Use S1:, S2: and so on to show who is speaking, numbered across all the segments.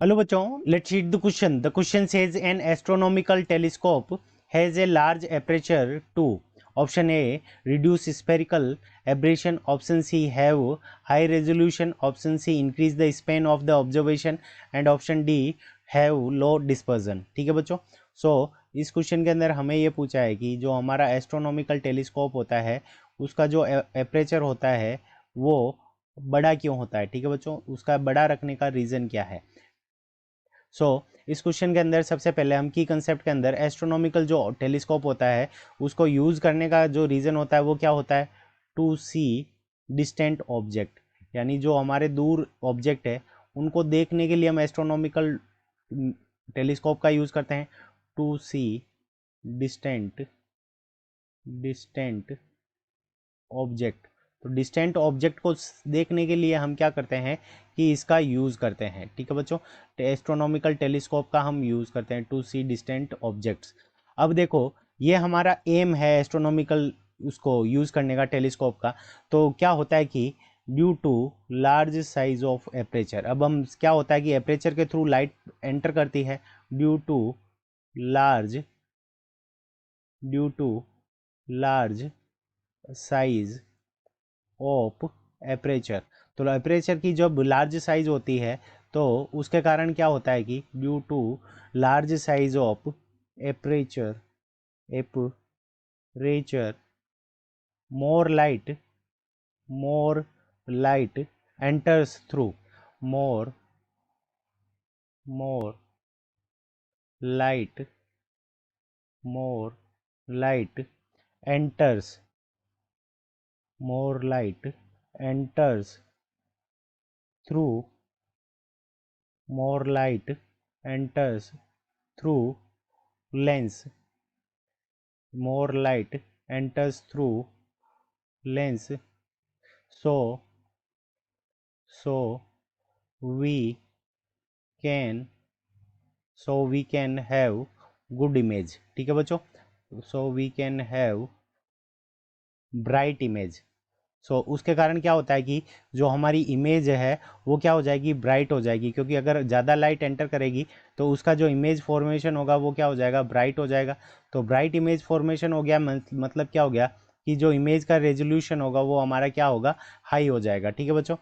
S1: Hello बच्चों, let's read the question. The question says an astronomical telescope has a large aperture to. Option A reduce spherical aberration, option C have high resolution, option C increase the span of the observation and option D have low dispersion. ठीक है बच्चों. सो इस question के अंदर हमें ये पूछा है कि जो हमारा एस्ट्रोनॉमिकल टेलीस्कोप होता है उसका जो एपरेचर होता है वो बड़ा क्यों होता है. ठीक है बच्चों, उसका बड़ा रखने का रीज़न क्या है. इस क्वेश्चन के अंदर सबसे पहले हम की कंसेप्ट के अंदर एस्ट्रोनॉमिकल जो टेलीस्कोप होता है उसको यूज़ करने का जो रीज़न होता है वो क्या होता है, टू सी डिस्टेंट ऑब्जेक्ट. यानी जो हमारे दूर ऑब्जेक्ट है उनको देखने के लिए हम एस्ट्रोनॉमिकल टेलीस्कोप का यूज़ करते हैं. To see distant distant object. तो डिस्टेंट ऑब्जेक्ट को देखने के लिए हम क्या करते हैं कि इसका यूज़ करते हैं. ठीक है बच्चों, एस्ट्रोनॉमिकल टेलीस्कोप का हम यूज़ करते हैं टू सी डिस्टेंट ऑब्जेक्ट्स. अब देखो, ये हमारा एम है एस्ट्रोनॉमिकल उसको यूज़ करने का टेलीस्कोप का. तो क्या होता है कि due to large size of aperture, अब हम क्या होता है कि एपरेचर के थ्रू लाइट एंटर करती है. Due to large size of aperture. तो एपरेचर की जब लार्ज साइज होती है तो उसके कारण क्या होता है कि due to large size of aperture more light enters through. More light enters through more light enters through lens. So we can have good image. ठीक है बच्चों, so we can have bright image. उसके कारण क्या होता है कि जो हमारी इमेज है वो क्या हो जाएगी, ब्राइट हो जाएगी. क्योंकि अगर ज़्यादा लाइट एंटर करेगी तो उसका जो इमेज फॉर्मेशन होगा वो क्या हो जाएगा, ब्राइट हो जाएगा. तो ब्राइट इमेज फॉर्मेशन हो गया मतलब क्या हो गया कि जो इमेज का रेजोल्यूशन होगा वो हमारा क्या होगा, हाई हो जाएगा. ठीक है बच्चों.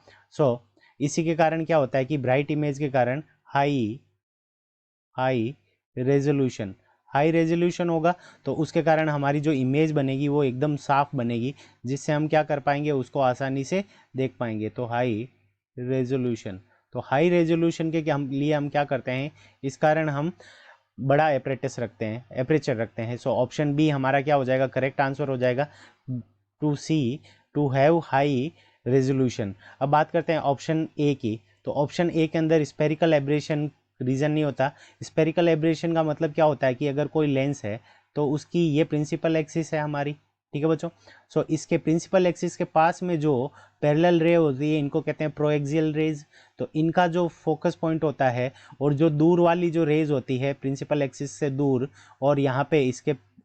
S1: इसी के कारण क्या होता है कि ब्राइट इमेज के कारण हाई रेजोल्यूशन होगा. तो उसके कारण हमारी जो इमेज बनेगी वो एकदम साफ बनेगी, जिससे हम क्या कर पाएंगे, उसको आसानी से देख पाएंगे. तो हाई रेजोल्यूशन के लिए हम क्या करते हैं, इस कारण हम बड़ा एपरेचर रखते हैं. ऑप्शन बी हमारा क्या हो जाएगा, करेक्ट आंसर हो जाएगा, टू हैव हाई रेजोल्यूशन. अब बात करते हैं ऑप्शन ए की. तो ऑप्शन ए के अंदर स्पेरिकल एब्रेशन रीज़न नहीं होता. स्पेरिकल एब्रेशन का मतलब क्या होता है कि अगर कोई लेंस है तो उसकी ये प्रिंसिपल एक्सिस है हमारी. ठीक है बच्चों. इसके प्रिंसिपल एक्सिस के पास में जो पैरेलल रे होती है इनको कहते हैं प्रोएक्सियल रेज. तो इनका जो फोकस पॉइंट होता है और जो दूर वाली जो रेज होती है प्रिंसिपल एक्सिस से दूर, और यहाँ पे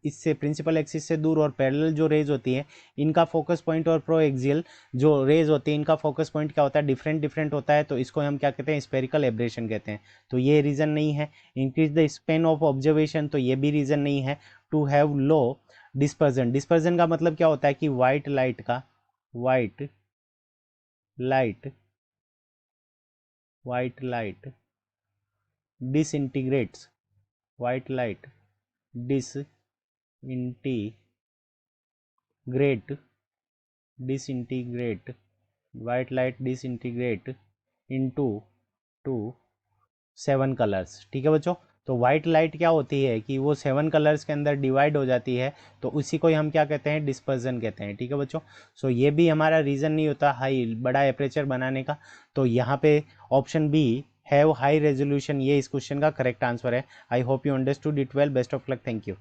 S1: इससे प्रिंसिपल एक्सिस से दूर और पैरेलल जो रेज होती है इनका फोकस पॉइंट और प्रोएक्सियल जो रेज होती है इनका फोकस पॉइंट क्या होता है, डिफरेंट होता है. तो इसको हम क्या कहते हैं, स्पेरिकल एब्रेशन कहते हैं. तो ये रीज़न नहीं है. Increase the span of observation, तो ये भी रीज़न नहीं है. टू हैव लो डिस्पर्जन का मतलब क्या होता है कि white light डिसइंटीग्रेट्स. White light disintegrate into 7 colours. ठीक है बच्चों. तो वाइट लाइट क्या होती है कि वो 7 कलर्स के अंदर डिवाइड हो जाती है. तो उसी को हम क्या कहते हैं, डिस्पर्जन कहते हैं. ठीक है बच्चों. ये भी हमारा रीज़न नहीं होता हाई बड़ा एपरेचर बनाने का. तो यहाँ पे option B have high resolution ये इस क्वेश्चन का करेक्ट आंसर है. I hope you understood it well. Best of luck. Thank you.